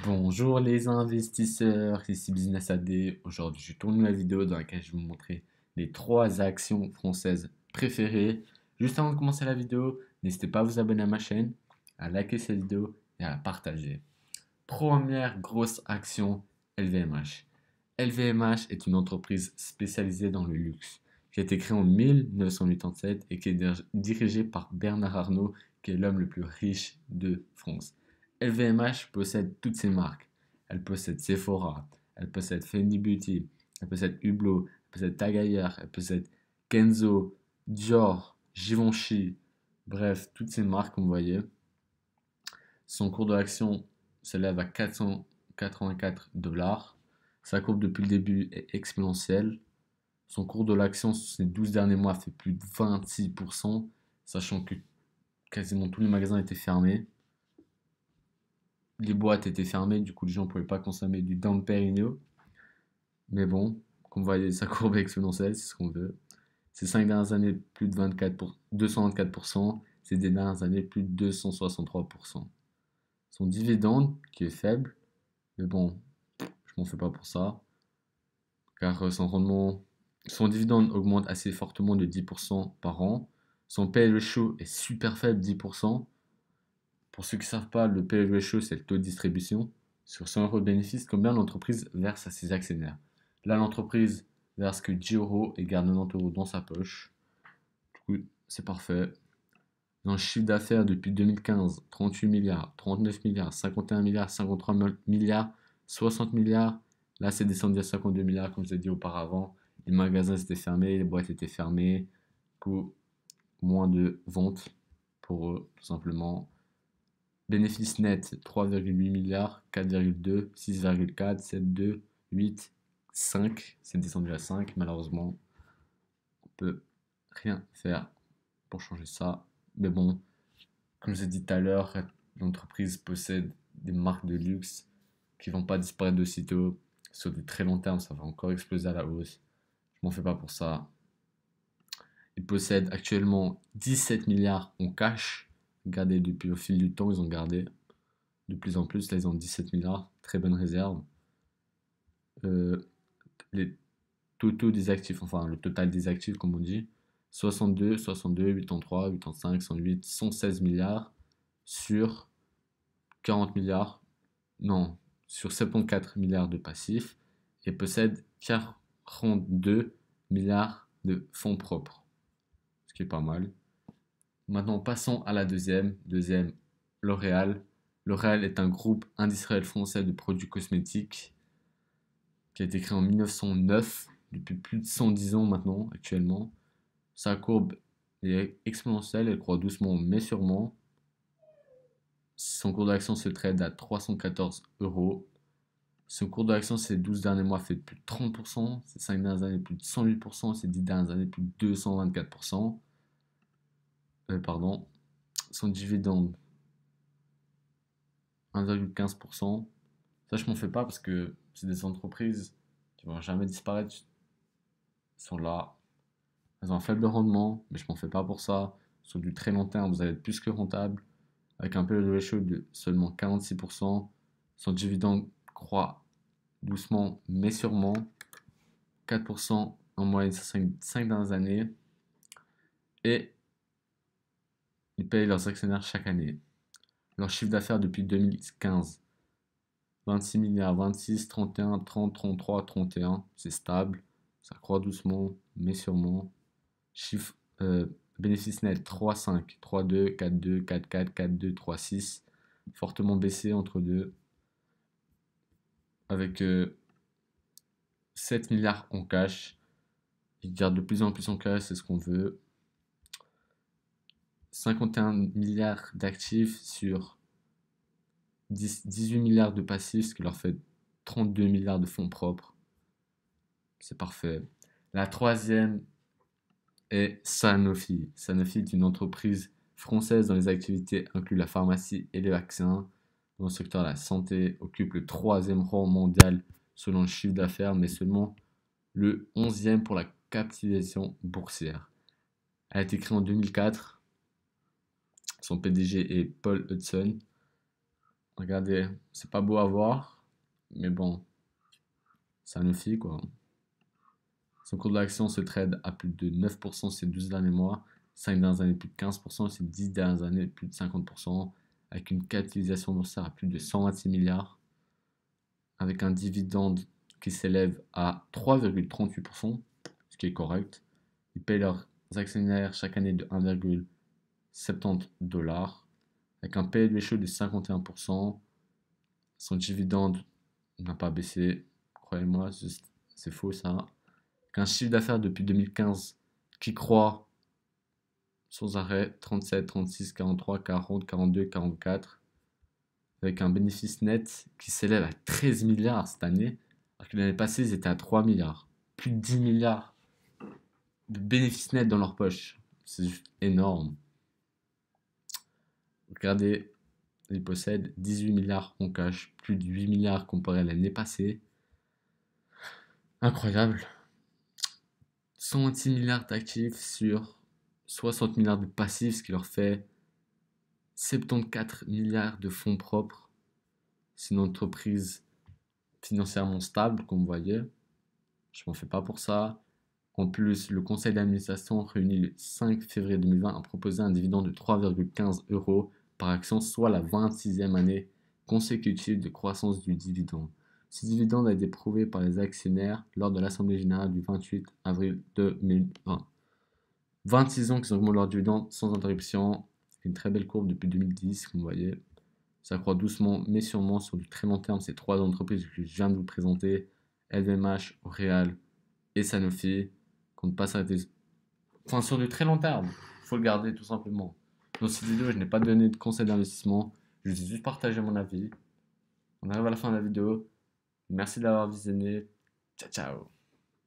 Bonjour les investisseurs, ici Business AD. Aujourd'hui, je tourne une nouvelle vidéo dans laquelle je vais vous montrer les 3 actions françaises préférées. Juste avant de commencer la vidéo, n'hésitez pas à vous abonner à ma chaîne, à liker cette vidéo et à la partager. Première grosse action, LVMH. LVMH est une entreprise spécialisée dans le luxe qui a été créée en 1987 et qui est dirigée par Bernard Arnault, qui est l'homme le plus riche de France. LVMH possède toutes ces marques. Elle possède Sephora, elle possède Fendi Beauty, elle possède Hublot, elle possède Tag Heuer, elle possède Kenzo, Dior, Givenchy, bref, toutes ces marques, comme vous voyez. Son cours de l'action s'élève à 484 dollars. Sa courbe depuis le début est exponentielle. Son cours de l'action ces 12 derniers mois fait plus de 26%, sachant que quasiment tous les magasins étaient fermés. Les boîtes étaient fermées, du coup les gens ne pouvaient pas consommer du Dom Pérignon. Mais bon, comme vous voyez, sa courbe est exponentielle, c'est ce qu'on veut. Ces 5 dernières années, plus de 224%. Ces dernières années, plus de 263%. Son dividende, qui est faible, mais bon, je m'en fais pas pour ça, car son dividende augmente assez fortement de 10% par an. Son pay ratio est super faible, 10%. Pour ceux qui ne savent pas, le pay ratio, c'est le taux de distribution. Sur 100 euros de bénéfice, combien l'entreprise verse à ses actionnaires? Là, l'entreprise verse que 10 euros et garde 90 euros dans sa poche. Du coup, c'est parfait. Dans le chiffre d'affaires depuis 2015, 38 milliards, 39 milliards, 51 milliards, 53 milliards, 60 milliards. Là, c'est descendu à 52 milliards, comme je l'ai dit auparavant. Les magasins étaient fermés, les boîtes étaient fermées. Du coup, moins de ventes pour eux, tout simplement. Bénéfice net 3,8 milliards, 4,2, 6,4, 7,2, 8, 5. C'est descendu à 5, malheureusement. On peut rien faire pour changer ça. Mais bon, comme je l'ai dit tout à l'heure, l'entreprise possède des marques de luxe qui vont pas disparaître de sitôt. Sur du très long terme, ça va encore exploser à la hausse. Je m'en fais pas pour ça. Ils possèdent actuellement 17 milliards en cash. Regardez, depuis au fil du temps, ils ont gardé de plus en plus. Là, ils ont 17 milliards. Très bonne réserve. Euh, les totaux des actifs, enfin le total des actifs, comme on dit, 62, 62, 83, 85, 108, 116 milliards sur 40 milliards, non, sur 74 milliards de passifs et possède 42 milliards de fonds propres, ce qui est pas mal. Maintenant, passons à la deuxième. Deuxième, L'Oréal. L'Oréal est un groupe industriel français de produits cosmétiques qui a été créé en 1909, depuis plus de 110 ans maintenant, actuellement. Sa courbe est exponentielle, elle croît doucement mais sûrement. Son cours d'action se trade à 314 euros. Son cours d'action ces 12 derniers mois fait plus de 30%, ces 5 dernières années plus de 108%, ces 10 dernières années plus de 224%. Pardon. Son dividende 1,15%. Ça, je m'en fais pas parce que c'est des entreprises qui vont jamais disparaître. Elles sont là. Elles ont un faible rendement, mais je m'en fais pas pour ça. Sur du très long terme, vous allez être plus que rentable. Avec un PE ratio de seulement 46%. Son dividende croît doucement mais sûrement. 4% en moyenne sur 5 dernières années. Et ils payent leurs actionnaires chaque année. Leur chiffre d'affaires depuis 2015, 26 milliards, 26, 31, 30, 33, 31, c'est stable. Ça croît doucement mais sûrement. Chiffre bénéfice net 3,5, 3,2, 4,2, 4,4, 4,2, 3,6. Fortement baissé entre deux. Avec 7 milliards en cash. Ils gardent de plus en plus en cash, c'est ce qu'on veut. 51 milliards d'actifs sur 18 milliards de passifs, ce qui leur fait 32 milliards de fonds propres. C'est parfait. La troisième est Sanofi. Sanofi est une entreprise française dont les activités incluent la pharmacie et les vaccins. Dans le secteur de la santé, occupe le troisième rang mondial selon le chiffre d'affaires, mais seulement le 11e pour la capitalisation boursière. Elle a été créée en 2004. Son PDG est Paul Hudson. Regardez, c'est pas beau à voir, mais bon, ça nous fait quoi. Son cours de l'action se trade à plus de 9% ces 12 derniers mois, 5 dernières années plus de 15%, et ces 10 dernières années plus de 50%, avec une capitalisation boursière à plus de 126 milliards, avec un dividende qui s'élève à 3,38%, ce qui est correct. Ils payent leurs actionnaires chaque année de 1,70 dollars, avec un PE ratio de 51%. Son dividende n'a pas baissé, croyez-moi, c'est faux ça. Qu'un chiffre d'affaires depuis 2015 qui croît sans arrêt 37, 36, 43, 40, 42, 44, avec un bénéfice net qui s'élève à 13 milliards cette année, alors que l'année passée ils étaient à 3 milliards. Plus de 10 milliards de bénéfices nets dans leur poche. C'est juste énorme. Regardez, ils possèdent 18 milliards en cash, plus de 8 milliards comparé à l'année passée. Incroyable. 126 milliards d'actifs sur 60 milliards de passifs, ce qui leur fait 74 milliards de fonds propres. C'est une entreprise financièrement stable, comme vous voyez. Je m'en fais pas pour ça. En plus, le conseil d'administration réuni le 5 février 2020 a proposé un dividende de 3,15 euros par action, soit la 26e année consécutive de croissance du dividende. Ce dividende a été prouvé par les actionnaires lors de l'Assemblée générale du 28 avril 2020. 26 ans qu'ils augmentent leur dividende sans interruption. Une très belle courbe depuis 2010, comme vous voyez. Ça croît doucement, mais sûrement sur du très long terme. Ces trois entreprises que je viens de vous présenter, LVMH, L'Oréal et Sanofi, comptent pas s'arrêter. Enfin, sur du très long terme, il faut le garder tout simplement. Dans cette vidéo, je n'ai pas donné de conseils d'investissement. Je vous ai juste partagé mon avis. On arrive à la fin de la vidéo. Merci d'avoir visionné. Ciao, ciao.